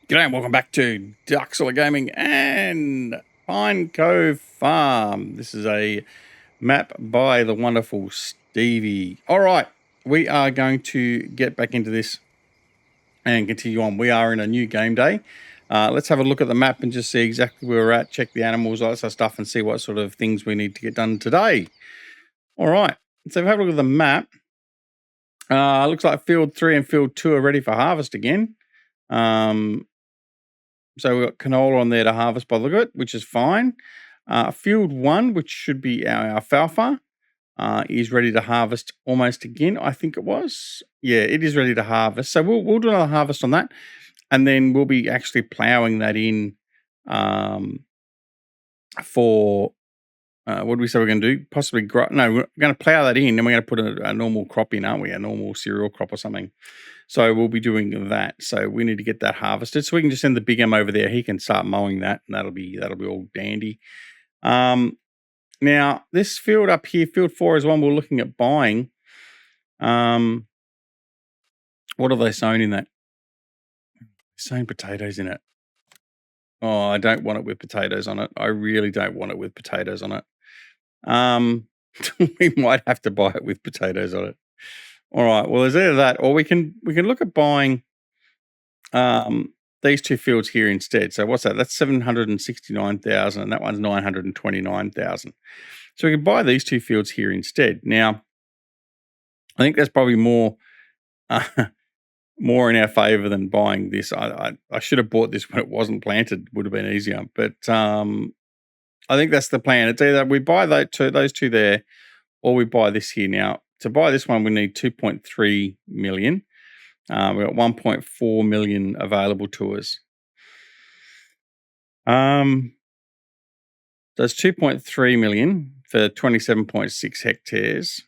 G'day and welcome back to Duckzorly Gaming and Pine Cove Farm. This is a map by the wonderful Stevie. All right, we are going to get back into this and continue on. We are in a new game day. Let's have a look at the map and just see exactly where we're at, check the animals, all that sort of stuff, and see what sort of things we need to get done today. All right, so if we have a look at the map, looks like Field 3 and Field 2 are ready for harvest again. So we've got canola on there to harvest by the look of it, which is fine. Field 1, which should be our alfalfa, is ready to harvest almost again, I think it was. Yeah, it is ready to harvest. So we'll do another harvest on that, and then we'll be actually ploughing that in for, what do we say we're going to do? Possibly, we're going to plough that in, and we're going to put a normal crop in, aren't we? A normal cereal crop or something. So we'll be doing that. So we need to get that harvested. So we can just send the big M over there. He can start mowing that, and that'll be all dandy. Now this field up here, Field 4, is one we're looking at buying. What are they sowing in that? Sowing potatoes in it. Oh, I don't want it with potatoes on it. I really don't want it with potatoes on it. We might have to buy it with potatoes on it. All right. Well, there's either that, or we can look at buying these two fields here instead. So what's that? That's 769,000, and that one's 929,000. So we can buy these two fields here instead. Now, I think that's probably more more in our favour than buying this. I should have bought this when it wasn't planted. Would have been easier. But I think that's the plan. It's either we buy those two there, or we buy this here. Now, to buy this one, we need 2.3 million. We've got 1.4 million available to us. That's 2.3 million for 27.6 hectares.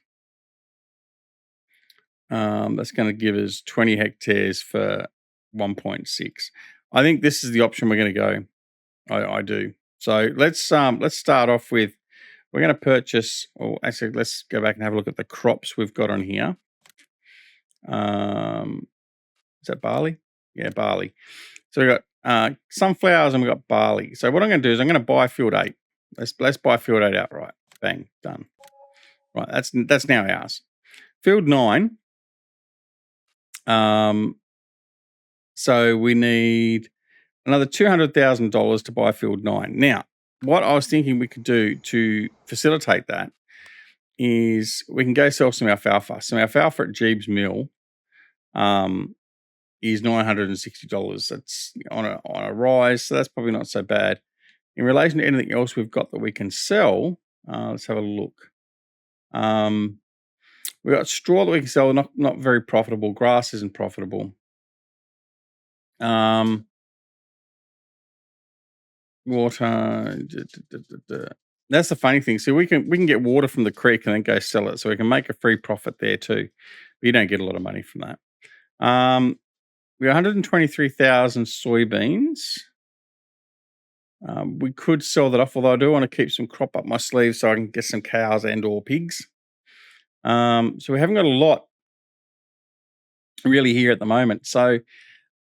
That's going to give us 20 hectares for 1.6. I think this is the option we're going to go. I do. So let's start off with, we're going to purchase, or actually let's go back and have a look at the crops we've got on here. Is that barley? Yeah, barley. So we've got sunflowers and we've got barley. So what I'm going to do is I'm going to buy Field 8. Let's buy Field 8 outright. Bang, done. Right, that's now ours. Field 9. So we need another $200,000 to buy Field 9. Now, what I was thinking we could do to facilitate that is we can go sell some alfalfa. Some alfalfa at Jeeb's Mill is $960. That's on a rise, so that's probably not so bad. In relation to anything else we've got that we can sell, let's have a look. We've got straw that we can sell, not very profitable. Grass isn't profitable. Water. That's the funny thing. So we can get water from the creek and then go sell it. So we can make a free profit there too. But you don't get a lot of money from that. We got 123,000 soybeans. We could sell that off, although I do want to keep some crop up my sleeve so I can get some cows and or pigs. So we haven't got a lot really here at the moment. So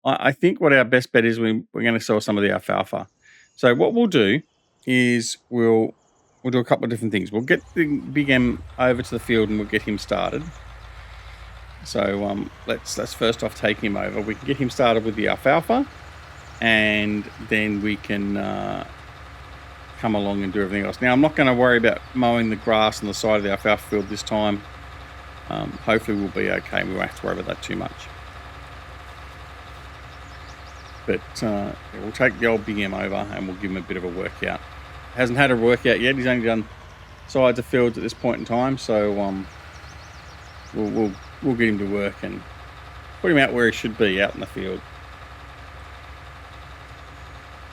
I think what our best bet is we're going to sell some of the alfalfa. So what we'll do is we'll do a couple of different things. We'll get the big M over to the field and we'll get him started. So let's first off take him over. We can get him started with the alfalfa, and then we can come along and do everything else. Now, I'm not going to worry about mowing the grass on the side of the alfalfa field this time. Hopefully we'll be okay. We won't have to worry about that too much. But we'll take the old big M over and we'll give him a bit of a workout. Hasn't had a workout yet. He's only done sides of fields at this point in time. So we'll get him to work and put him out where he should be, out in the field.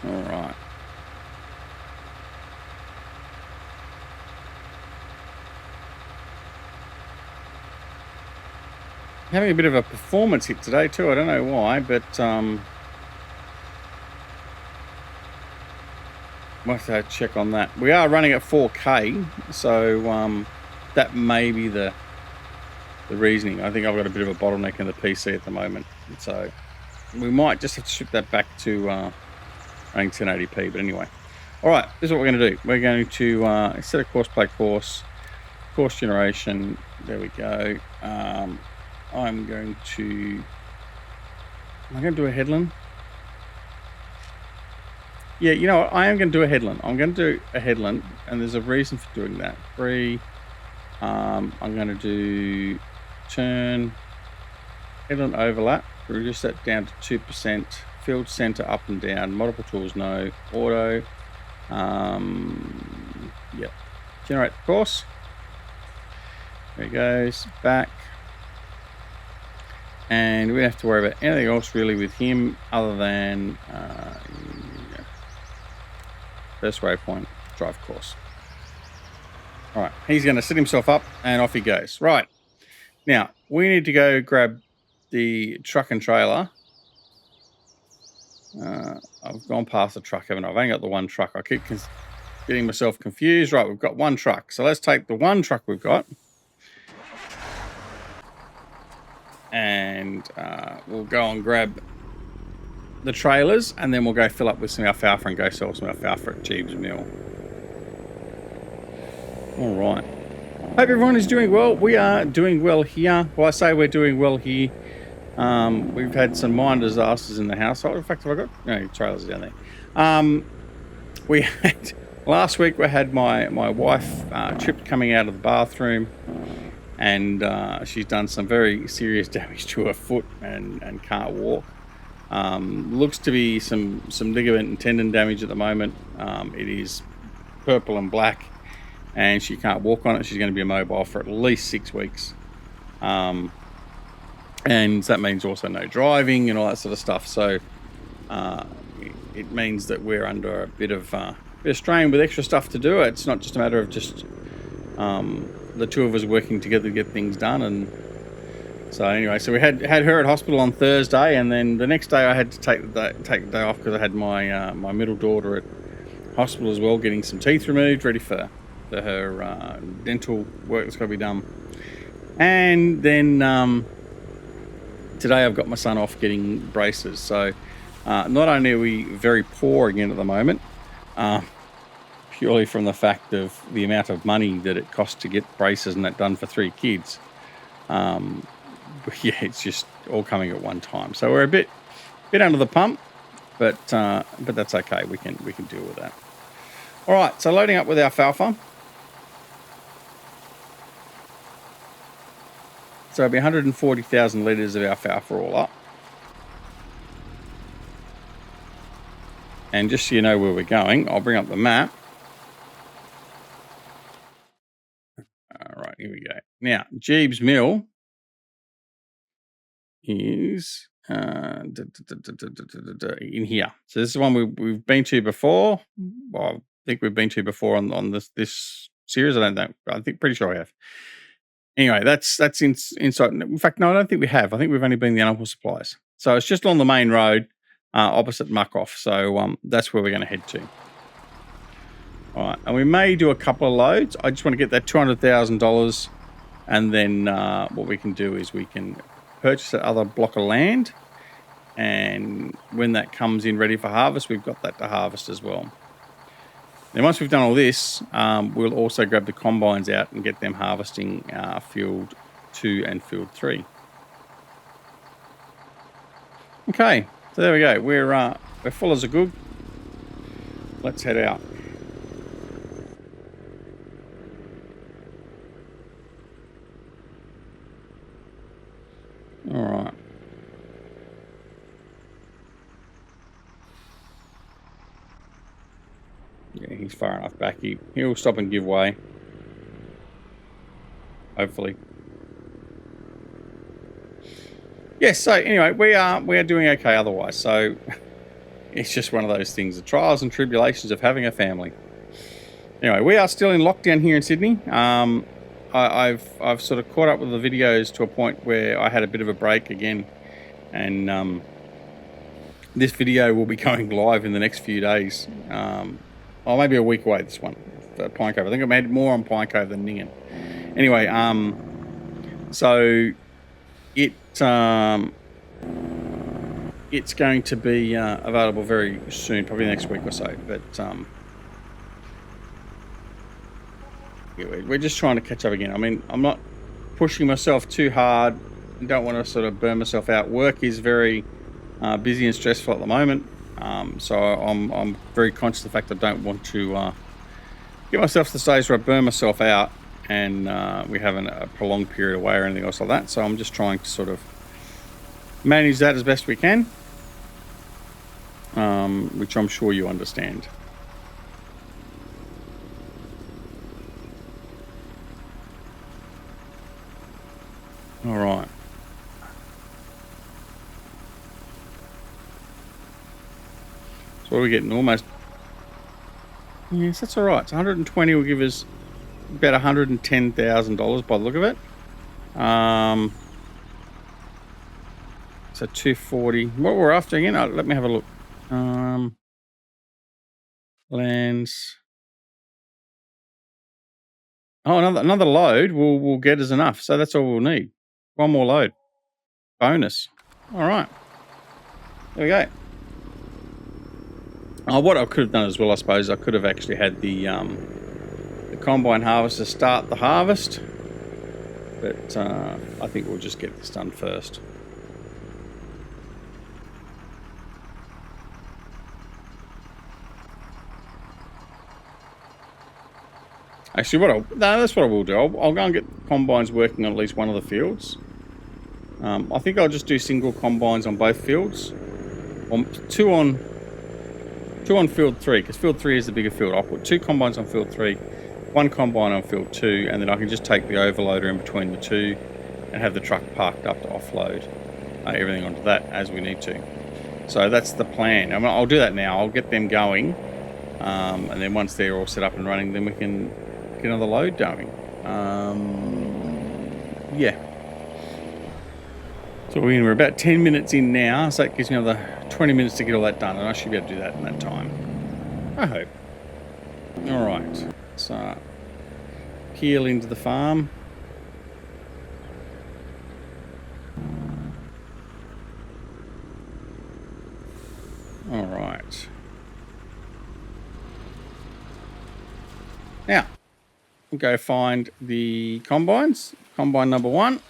All right. Having a bit of a performance hit today too. I don't know why, but we'll have to check on that. We are running at 4K, so that may be the reasoning. I think I've got a bit of a bottleneck in the PC at the moment, so we might just have to strip that back to running 1080p. But anyway, all right, this is what we're going to do. We're going to instead of course play course generation. There we go. I'm going to do a headland. Yeah, you know what? I am going to do a headland. I'm going to do a headland, and there's a reason for doing that. I'm going to do turn headland overlap. Reduce that down to 2%. Field center up and down. Multiple tools no. Auto. Yep. Generate the course. There it goes. Back. And we don't have to worry about anything else really with him other than first waypoint, drive course. All right, he's going to set himself up and off he goes. Right, now we need to go grab the truck and trailer. I've gone past the truck, haven't I? I've only got the one truck. I keep getting myself confused. Right, we've got one truck. So let's take the one truck we've got. And we'll go and grab the trailers, and then we'll go fill up with some alfalfa and go sell some alfalfa at Jeeves Mill. All right. Hope everyone is doing well. We are doing well here. Well, I say we're doing well here. We've had some minor disasters in the household. In fact, have I got no trailers down there? We had last week. We had my wife tripped coming out of the bathroom, and she's done some very serious damage to her foot and can't walk. Looks to be some ligament and tendon damage at the moment. It is purple and black, and she can't walk on it. She's going to be immobile for at least 6 weeks. And that means also no driving and all that sort of stuff. So it means that we're under a bit of strain with extra stuff to do. It's not just a matter of just the two of us working together to get things done. And so anyway, so we had her at hospital on Thursday, and then the next day I had to take the day off because I had my my middle daughter at hospital as well, getting some teeth removed, ready for her dental work that's got to be done. And then today I've got my son off getting braces. So not only are we very poor again at the moment, purely from the fact of the amount of money that it costs to get braces and that done for 3 kids. Yeah, it's just all coming at one time. So we're a bit under the pump, but that's okay. We can deal with that. All right, so loading up with alfalfa. So it'll be 140,000 litres of alfalfa all up. And just so you know where we're going, I'll bring up the map. All right, here we go. Now, Jeeves Mill is in here. So this is one we've been to before. Well, I think we've been to before on this series. I don't know. Pretty sure I have. Anyway, that's inside. In fact, no, I don't think we have. I think we've only been the animal supplies. So it's just on the main road, opposite Muck-Off. So that's where we're going to head to. All right, and we may do a couple of loads. I just want to get that $200,000, and then what we can do is we can purchase that other block of land, and when that comes in ready for harvest, we've got that to harvest as well. Then once we've done all this, we'll also grab the combines out and get them harvesting field 2 and field 3. Okay, so there we go. We're full as a good. Let's head out. All right. Yeah, he's far enough back. He'll stop and give way. Hopefully. Yes, so anyway, we are doing okay otherwise. So it's just one of those things, the trials and tribulations of having a family. Anyway, we are still in lockdown here in Sydney. I've sort of caught up with the videos to a point where I had a bit of a break again, and this video will be going live in the next few days. Or maybe a week away, this one, for Pine Cove. I think I made more on Pine Cove than Ningen. Anyway, so it it's going to be available very soon, probably next week or so. But yeah, we're just trying to catch up again. I mean, I'm not pushing myself too hard. I don't want to sort of burn myself out. Work is very busy and stressful at the moment, so I'm very conscious of the fact I don't want to get myself to the stage where I burn myself out and we have a prolonged period away or anything else like that. So I'm just trying to sort of manage that as best we can, which I'm sure you understand. All right. So what are we getting? Almost. Yes, that's all right. So 120 will give us about $110,000 by the look of it. So 240. What we're after again? Let me have a look. Lands. Oh, another load will get us enough. So that's all we'll need. One more load. Bonus. All right. There we go. What I could have done as well, I suppose, I could have actually had the combine harvester start the harvest. But I think we'll just get this done first. Actually, that's what I will do. I'll go and get combines working on at least one of the fields. I think I'll just do single combines on both fields. Two on field 3, because field 3 is the bigger field. I'll put 2 combines on field 3, 1 combine on field 2, and then I can just take the overloader in between the two and have the truck parked up to offload everything onto that as we need to. So that's the plan. I mean, I'll do that now. I'll get them going, and then once they're all set up and running, then we can get another load going. Yeah. So we're about 10 minutes in now, so that gives me another 20 minutes to get all that done, and I should be able to do that in that time. I hope. All right. So peel into the farm. All right. Now, we'll go find the combines. Combine number 1.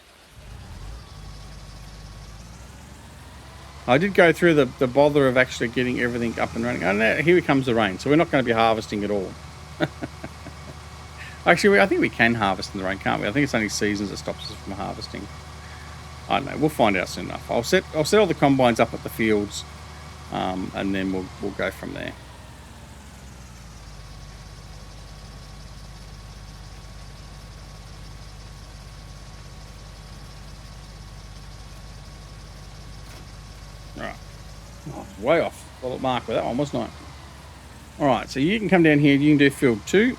I did go through the bother of actually getting everything up and running. And here comes the rain, so we're not going to be harvesting at all. Actually, I think we can harvest in the rain, can't we? I think it's only seasons that stops us from harvesting. I don't know. We'll find out soon enough. I'll set all the combines up at the fields, and then we'll go from there. Right. Oh, way off. Well, mark with that one, wasn't I? All right. So you can come down here. You can do field 2.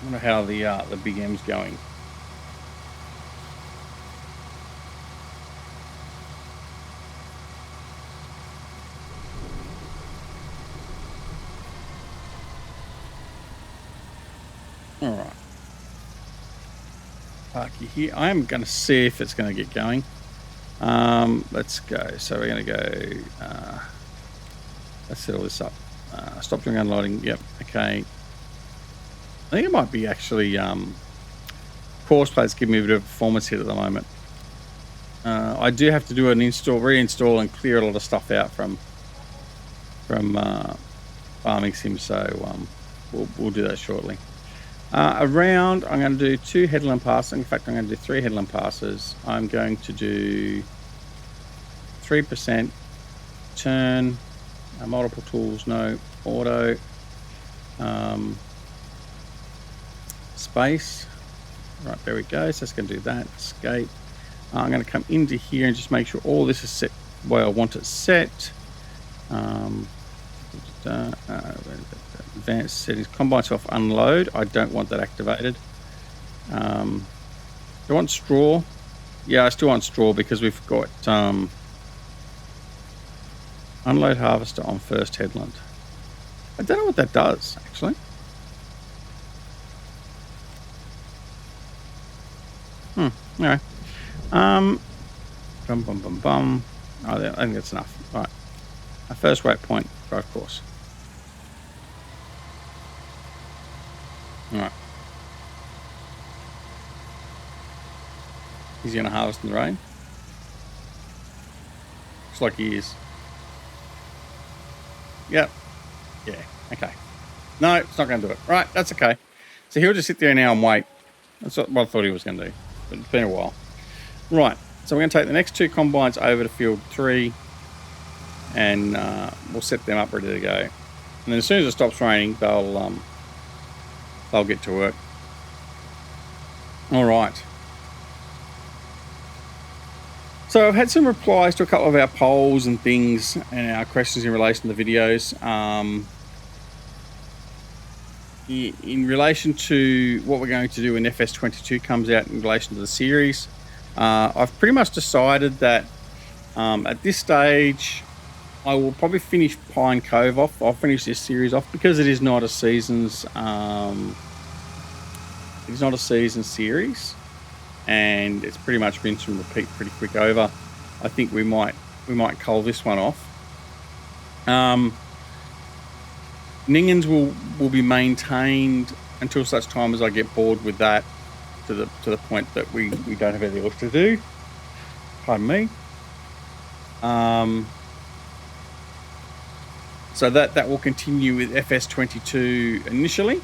I wonder how the big M's going. All right. Park you here. I am going to see if it's going to get going. Let's go. So we're going to go. Let's set all this up. Stop doing unloading. Yep. Okay. I think it might be actually course plates give me a bit of a performance hit at the moment. I do have to do an reinstall and clear a lot of stuff out from Farming Sim, so we'll do that shortly. Around, I'm going to do 2 headland passes. In fact, I'm going to do 3 headland passes. I'm going to do 3% turn, multiple tools, no, auto, space. Right, there we go. So it's going to do that. Escape. I'm going to come into here and just make sure all this is set where I want it set. Advanced settings, combine self unload. I don't want that activated. Do I want straw? Yeah, I still want straw because we've got unload harvester on first headland. I don't know what that does actually. Anyway. Bum, bum, bum, bum. Oh, I think that's enough. All right. Our first waypoint, drive course. All right. He's going to harvest in the rain. Looks like he is. Yep. Yeah. Okay. No, it's not going to do it. Right. That's okay. So he'll just sit there now and wait. That's what I thought he was going to do. But it's been a while. Right. So we're going to take the next 2 combines over to field 3. And we'll set them up ready to go. And then as soon as it stops raining, they'll get to work. All right. So I've had some replies to a couple of our polls and things and our questions in relation to the videos. In relation to what we're going to do when FS22 comes out in relation to the series, I've pretty much decided that at this stage, I will probably finish Pine Cove off. I'll finish this series off because it is not a season's. It is not a season series, and it's pretty much rinse and repeat pretty quick over. I think we might cull this one off. Ningans will be maintained until such time as I get bored with that, to the point that we don't have anything else to do. Pardon me. So that will continue with FS22 initially.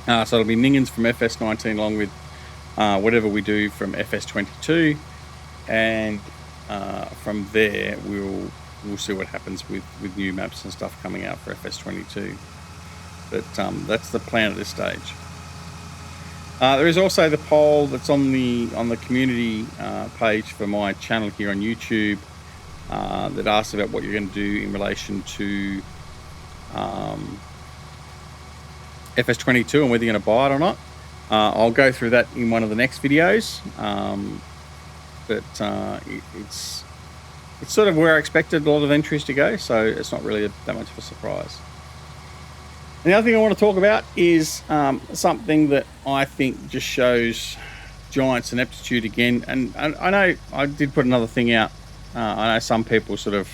So it'll be Ningans from FS19 along with whatever we do from FS22, and from there we'll see what happens with new maps and stuff coming out for FS22. But that's the plan at this stage. There is also the poll that's on the community page for my channel here on YouTube that asks about what you're going to do in relation to FS22 and whether you're going to buy it or not. I'll go through that in one of the next videos, but it's sort of where I expected a lot of entries to go, so it's not really that much of a surprise. And the other thing I want to talk about is something that I think just shows Giants' ineptitude again. And I know I did put another thing out. I know some people sort of,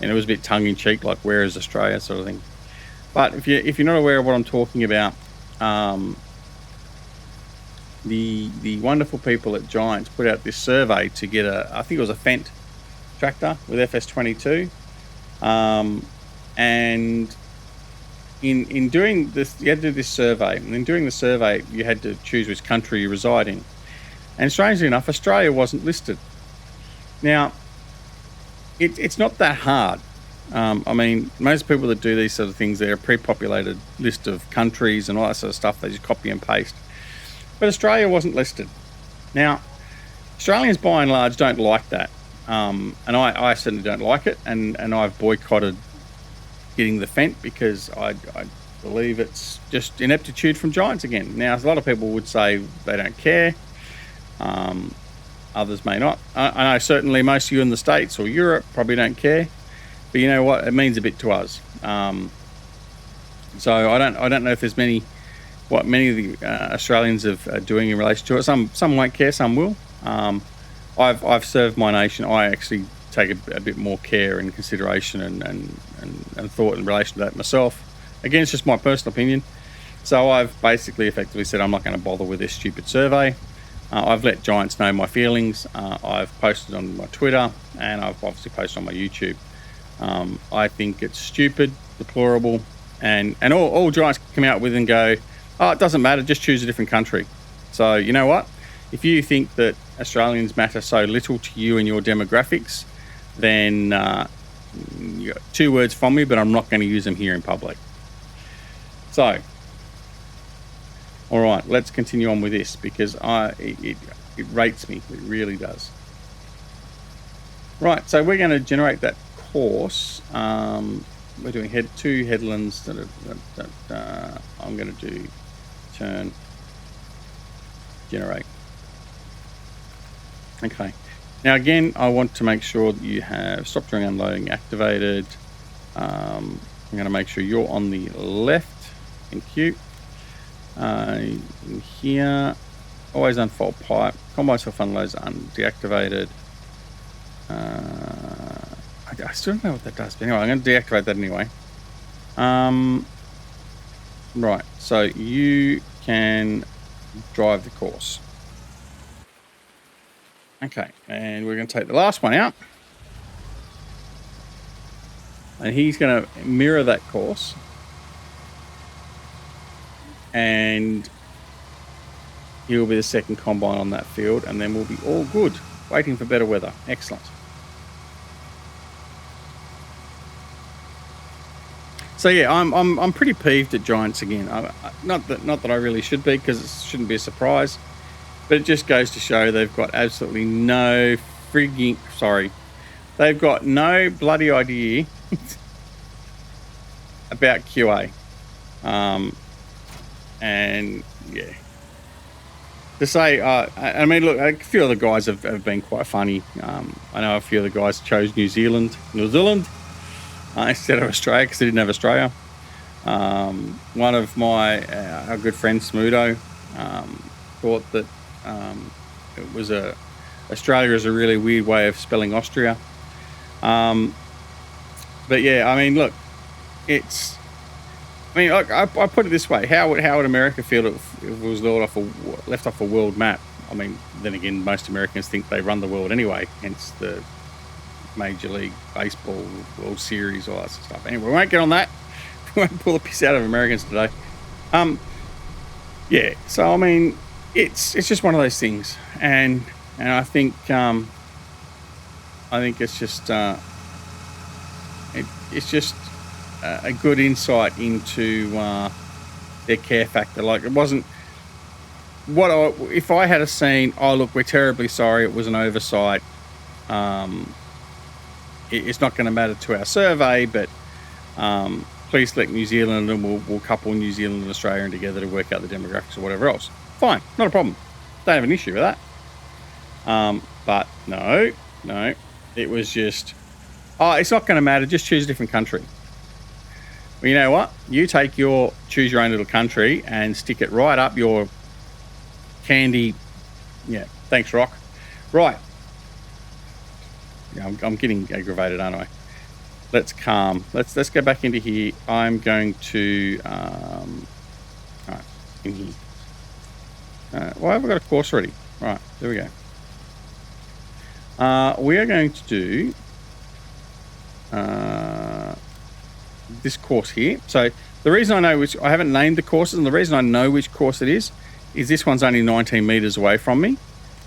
and it was a bit tongue-in-cheek, like "Where is Australia?" sort of thing. But if you're not aware of what I'm talking about, the wonderful people at Giants put out this survey to get I think it was a Fendt tractor with FS22, and in doing this, you had to do this survey, and in doing the survey, you had to choose which country you reside in. And strangely enough, Australia wasn't listed. Now, it's not that hard. I mean, most people that do these sort of things, they're a pre-populated list of countries and all that sort of stuff. They just copy and paste. But Australia wasn't listed. Now, Australians by and large don't like that. And I certainly don't like it. And I've boycotted getting the Fendt because I believe it's just ineptitude from Giants again. Now, a lot of people would say they don't care. Others may not. I know certainly most of you in the States or Europe probably don't care. But you know what? It means a bit to us. So I don't know if there's many of the Australians are doing in relation to it. Some won't care, some will. I've served my nation. I actually take a bit more care and consideration and thought in relation to that myself. Again, it's just my personal opinion. So I've basically effectively said I'm not going to bother with this stupid survey. I've let Giants know my feelings. I've posted on my Twitter, and I've obviously posted on my YouTube. I think it's stupid, deplorable, and all Giants come out with and go, oh, it doesn't matter, just choose a different country. So you know what? If you think that Australians matter so little to you and your demographics, then you got 2 words from me, but I'm not going to use them here in public. So, all right, let's continue on with this because it rates me. It really does. Right, so we're going to generate that course. We're doing 2 headlands that I'm going to do turn generate. Okay. Now again, I want to make sure that you have stop during unloading activated. I'm going to make sure you're on the left. Thank you. In here, Always unfold pipe. Combine self unloads deactivated. I still don't know what that does, but anyway, I'm going to deactivate that anyway. Right, so you can drive the course. Okay, and we're going to take the last one out. And he's going to mirror that course. And he'll be the second combine on that field, and then we'll be all good. Waiting for better weather. Excellent. So yeah, I'm pretty peeved at Giants again. Not that I really should be, because it shouldn't be a surprise, but it just goes to show they've got absolutely no frigging they've got no bloody idea about QA. And yeah, to say, I mean, look, a few of the guys have been quite funny. I know a few of the guys chose New Zealand instead of Australia, because they didn't have Australia. One of our good friend Smudo thought that it was Australia is a really weird way of spelling Austria. But yeah, I mean, look, I put it this way: how would America feel if it was left off a world map? I mean, then again, most Americans think they run the world anyway, hence the Major League Baseball, World Series, all that sort of stuff. Anyway, we won't get on that. We won't pull the piss out of Americans today. Yeah. So I mean, it's just one of those things, and I think it's just it's just a good insight into their care factor. Like, it wasn't if I had seen, oh look, we're terribly sorry, it was an oversight. It's not going to matter to our survey, but please select New Zealand, and we'll couple New Zealand and Australia together to work out the demographics or whatever else. Fine, not a problem. Don't have an issue with that. But no, it was just, it's not going to matter. Just choose a different country. Well, you know what? You take choose your own little country and stick it right up your candy. Yeah, thanks, Rock. Right. Yeah, I'm getting aggravated, aren't I? Let's calm. Let's go back into here. I'm going to all right, in here. Why have I got a course already? Right, there we go. We are going to do this course here. So the reason I know I haven't named the courses, and the reason I know which course it is this one's only 19 meters away from me,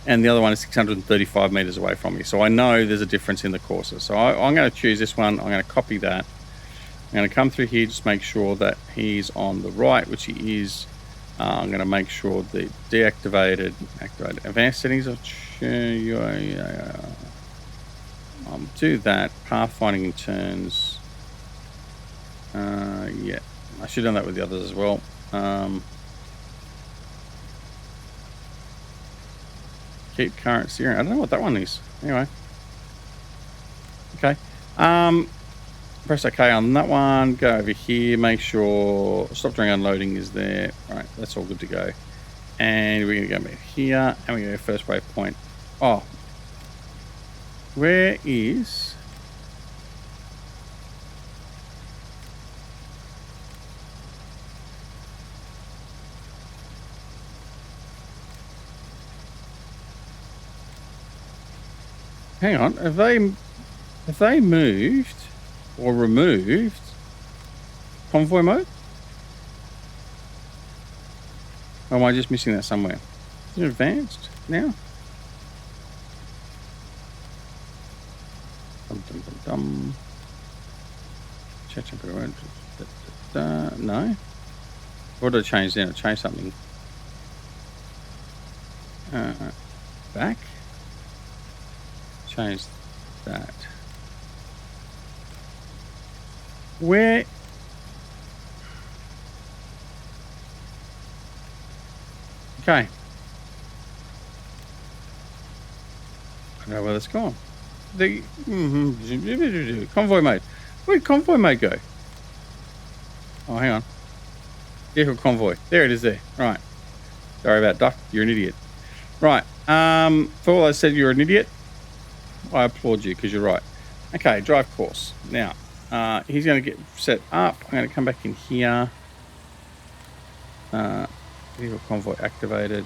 and the other one is 635 meters away from me. So I know there's a difference in the courses. So I'm going to choose this one. I'm going to copy that. I'm going to come through here, just make sure that he's on the right, which he is. I'm going to make sure the activated advanced settings. I'll do that. Pathfinding and turns. Yeah, I should have done that with the others as well. Keep current steering. I don't know what that one is. Anyway. Okay. Press OK on that one. Go over here. Make sure stop during unloading is there. All right, that's all good to go. And we're going to go back here. And we're going to go first waypoint. Oh. Where is... Hang on, have they moved or removed convoy mode? Or am I just missing that somewhere? Is it advanced now? No. What did I change then? I changed something. Back. Change that. Where? Okay. I don't know where that's gone. The convoy mode. Where'd convoy mode go? Oh, hang on. Vehicle convoy. There it is there. Right. Sorry about Duck. You're an idiot. Right. For all I said you're an idiot, I applaud you because you're right. Okay, drive course. Now, he's going to get set up. I'm going to come back in here. Vehicle convoy activated.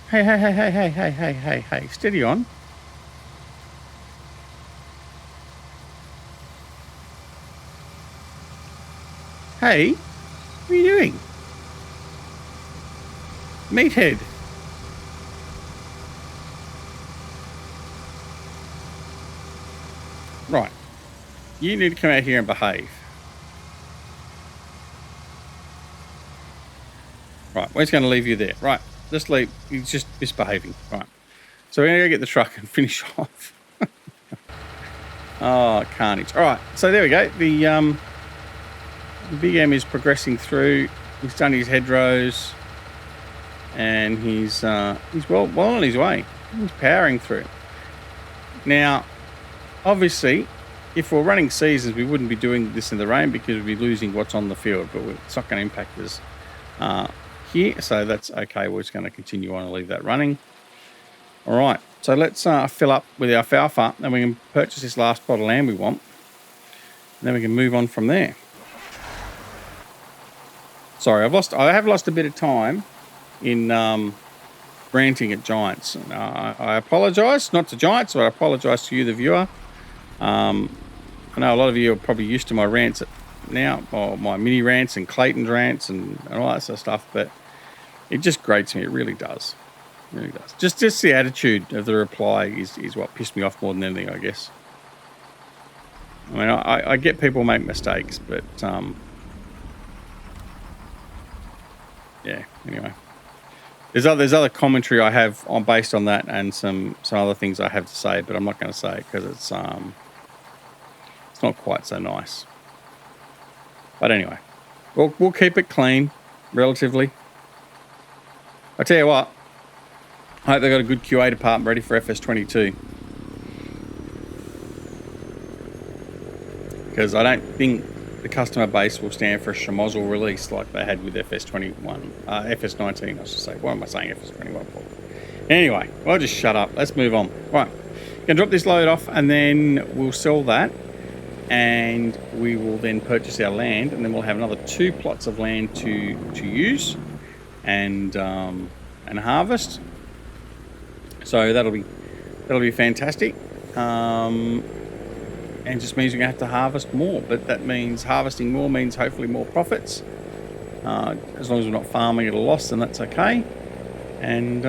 Hey. Steady on. Hey, what are you doing? Meathead. Right. You need to come out here and behave. Right, we're just going to leave you there. Right, just leave. He's just misbehaving. Right. So we're going to go get the truck and finish off. Oh, carnage. All right, so there we go. The Big M is progressing through. He's done his hedgerows. And he's well on his way. He's powering through. Now, obviously, if we're running seasons, we wouldn't be doing this in the rain because we'd be losing what's on the field, but it's not going to impact us here, so that's okay. We're just going to continue on and leave that running. All right, so let's fill up with our alfalfa, and we can purchase this last plot of land we want, and then we can move on from there. Sorry, I have lost a bit of time in ranting at Giants. I apologise, not to Giants, but I apologise to you, the viewer. I know a lot of you are probably used to my rants now, or my mini rants and Clayton's rants and all that sort of stuff, but it just grates me. It really does. It really does. Just the attitude of the reply is what pissed me off more than anything, I guess. I mean, I get people make mistakes, but yeah, anyway. There's other commentary I have based on that, and some other things I have to say, but I'm not going to say it because it's not quite so nice. But anyway, we'll keep it clean, relatively. I tell you what, I hope they've got a good QA department ready for FS22, because I don't think the customer base will stand for a schmozzle release like they had with FS19, I should say. Why am I saying FS21 for? Anyway, I'll just shut up. Let's move on. Right, gonna drop this load off, and then we'll sell that, and we will then purchase our land, and then we'll have another 2 plots of land to use and harvest. So that'll be fantastic. And just means we're going to have to harvest more, but that means harvesting more means hopefully more profits. As long as we're not farming at a loss, then that's okay. And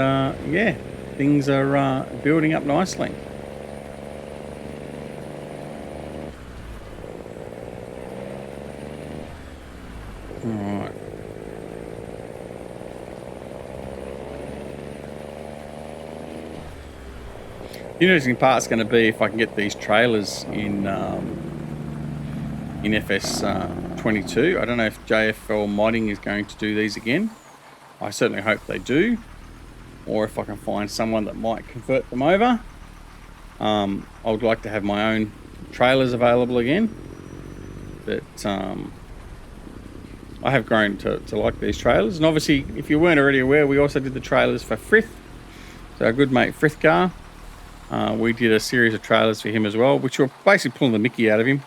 yeah, things are building up nicely. All right. The interesting part's going to be if I can get these trailers in FS22. I don't know if JFL modding is going to do these again. I certainly hope they do, or if I can find someone that might convert them over. I would like to have my own trailers available again, but I have grown to like these trailers. And obviously, if you weren't already aware, we also did the trailers for Frith, so our good mate Frithgar. We did a series of trailers for him as well, which were basically pulling the mickey out of him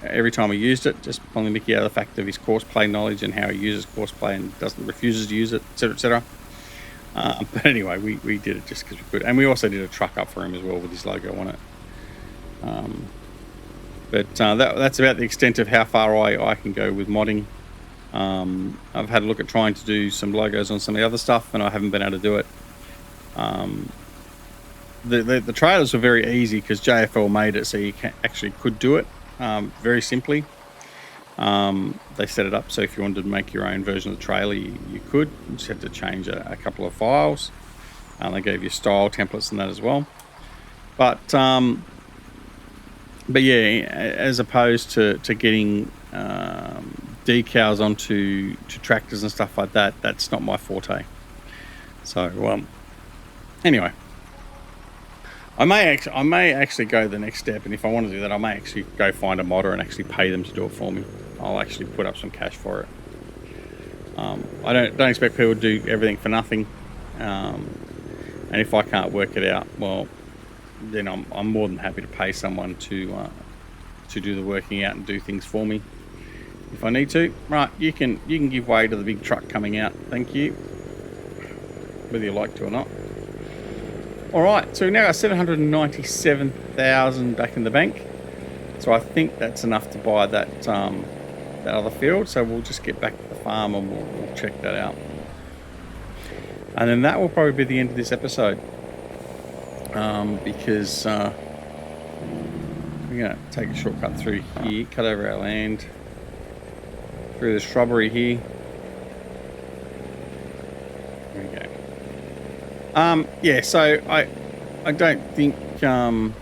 every time we used it, just pulling the mickey out of the fact of his courseplay knowledge and how he uses courseplay and refuses to use it, etc., etc. But anyway, we did it just because we could, and we also did a truck up for him as well with his logo on it. That's about the extent of how far I can go with modding. I've had a look at trying to do some logos on some of the other stuff, and I haven't been able to do it. The trailers were very easy because JFL made it so you actually could do it very simply. They set it up so if you wanted to make your own version of the trailer, you could. You just had to change a couple of files. They gave you style templates and that as well. But yeah, as opposed to getting decals onto tractors and stuff like that, that's not my forte. So anyway. I may actually go the next step, and if I want to do that, I may actually go find a modder and actually pay them to do it for me. I'll actually put up some cash for it. I don't expect people to do everything for nothing. And if I can't work it out, well, then I'm more than happy to pay someone to do the working out and do things for me if I need to. Right, you can give way to the big truck coming out. Thank you, whether you like to or not. All right, so we now got 797,000 back in the bank. So I think that's enough to buy that that other field. So we'll just get back to the farm and we'll check that out. And then that will probably be the end of this episode, because we're going to take a shortcut through here, cut over our land, through the shrubbery here. There we go. Yeah, so I don't think, can't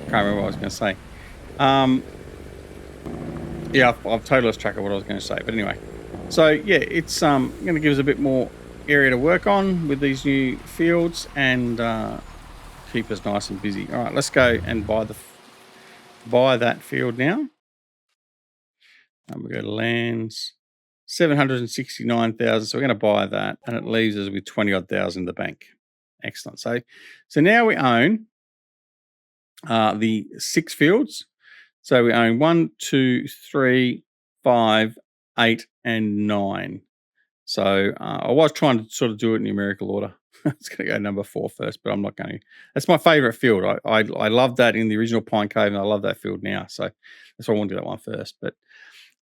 remember what I was going to say. Yeah, I've totally lost track of what I was going to say, but anyway. So yeah, it's going to give us a bit more area to work on with these new fields and keep us nice and busy. All right, let's go and buy that field now. And we go to lands, 769,000. So we're going to buy that, and it leaves us with 20-odd thousand in the bank. Excellent. So now we own the 6 fields. So we own 1, 2, 3, 5, 8, and 9. So I was trying to sort of do it in numerical order. It's going to go number 4 first, but I'm not going to. That's my favourite field. I love that in the original Pine Cove, and I love that field now. So that's why I want to do that one first. But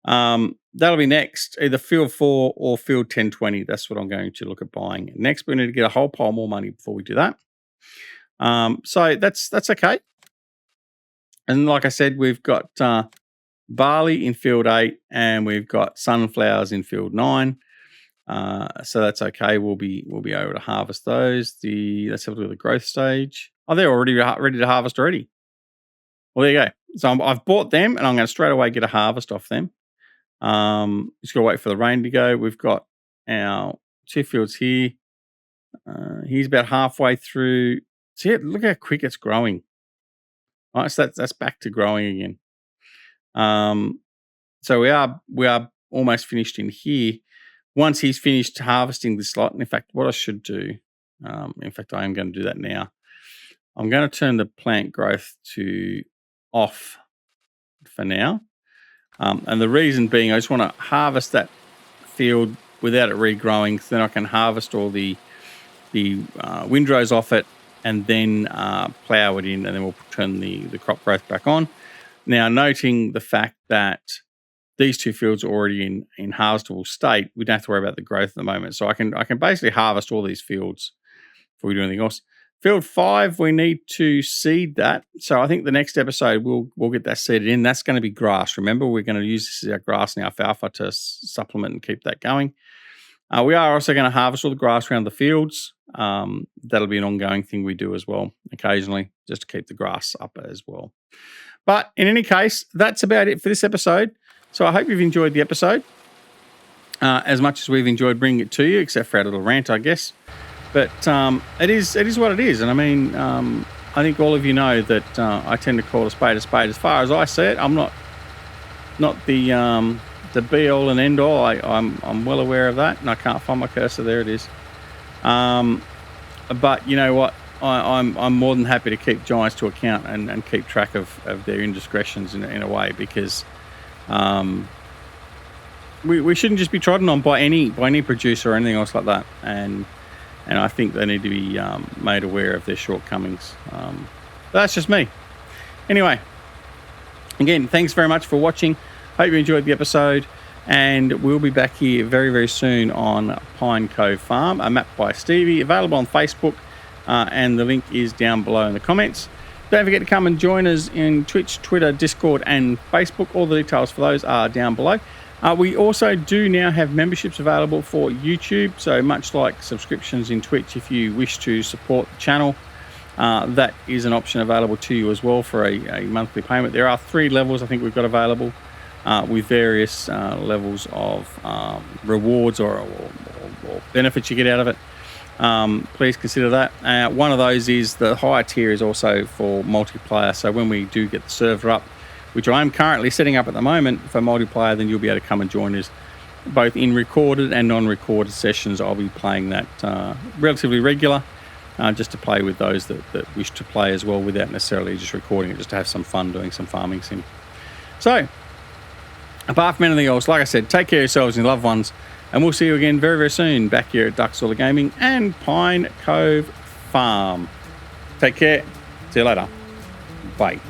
that'll be next, either field 4 or field 1020. That's what I'm going to look at buying. Next, we need to get a whole pile more money before we do that. So that's okay. And like I said, we've got barley in field 8, and we've got sunflowers in field 9. So that's okay. We'll be able to harvest those. Let's have a look at the growth stage. Oh, they're already ready to harvest already. Well, there you go. So I've bought them, and I'm going to straight away get a harvest off them. Just got to wait for the rain to go. We've got our 2 fields here. He's about halfway through. See, look how quick it's growing. All right, so that's back to growing again. So we are almost finished in here. Once he's finished harvesting this lot, and in fact, what I should do, in fact, I am going to do that now. I'm going to turn the plant growth to off for now. And the reason being, I just want to harvest that field without it regrowing, so then I can harvest all the windrows off it, and then plough it in, and then we'll turn the crop growth back on. Now, noting the fact that these 2 fields are already in harvestable state, we don't have to worry about the growth at the moment. So I can basically harvest all these fields before we do anything else. Field 5, we need to seed that. So I think the next episode we'll get that seeded in. That's going to be grass. Remember, we're going to use this as our grass and alfalfa to supplement and keep that going. We are also going to harvest all the grass around the fields. That'll be an ongoing thing we do as well, occasionally, just to keep the grass up as well. But in any case, that's about it for this episode. So I hope you've enjoyed the episode as much as we've enjoyed bringing it to you, except for our little rant, I guess. But it is what it is. And I mean, I think all of you know that I tend to call a spade a spade. As far as I see it, I'm not the be all and end all. I'm well aware of that, and I can't find my cursor. There it is. But you know what? I'm more than happy to keep giants to account and keep track of their indiscretions in a way, because we shouldn't just be trodden on by any producer or anything else like that. And I think they need to be made aware of their shortcomings. But that's just me. Anyway, again, thanks very much for watching. Hope you enjoyed the episode, and we'll be back here very, very soon on Pine Cove Farm, a map by Stevie, available on Facebook, and the link is down below in the comments. Don't forget to come and join us in Twitch, Twitter, Discord, and Facebook. All the details for those are down below. We also do now have memberships available for YouTube, so much like subscriptions in Twitch, if you wish to support the channel, that is an option available to you as well for a monthly payment. There are 3 levels I think we've got available, with various levels of rewards or benefits you get out of it. Please consider that. One of those is the higher tier is also for multiplayer, so when we do get the server up, which I'm currently setting up at the moment for multiplayer, then you'll be able to come and join us both in recorded and non-recorded sessions. I'll be playing that relatively regular, just to play with those that wish to play as well without necessarily just recording it, just to have some fun doing some farming sim. So, apart from anything else, like I said, take care of yourselves and your loved ones, and we'll see you again very, very soon back here at Duckzorly Gaming and Pine Cove Farm. Take care. See you later. Bye.